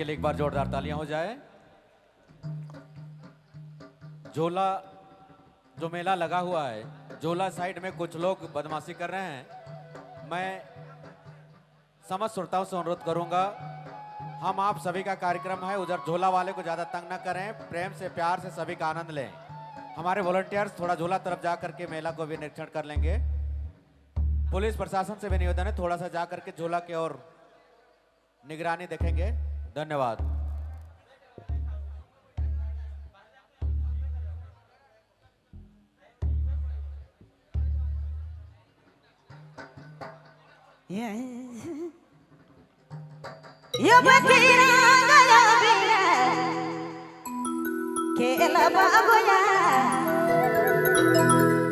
इनके लिए एक बार जोरदार तालियां हो जाए। झोला जो मेला लगा हुआ है, झोला साइड में कुछ लोग बदमाशी कर रहे हैं। मैं समस्त श्रोताओं से अनुरोध करूंगा, हम आप सभी का कार्यक्रम है, उधर झोला वाले को ज्यादा तंग न करें, प्रेम से प्यार से सभी का आनंद लें। हमारे वॉलंटियर्स थोड़ा झोला तरफ जा करके मेला को भी निरीक्षण कर लेंगे। पुलिस प्रशासन से भी निवेदन है, थोड़ा सा जा करके झोला की ओर निगरानी देखेंगे। धन्यवाद। Ya bakira gaya bira ke la bagoya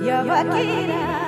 ya bakira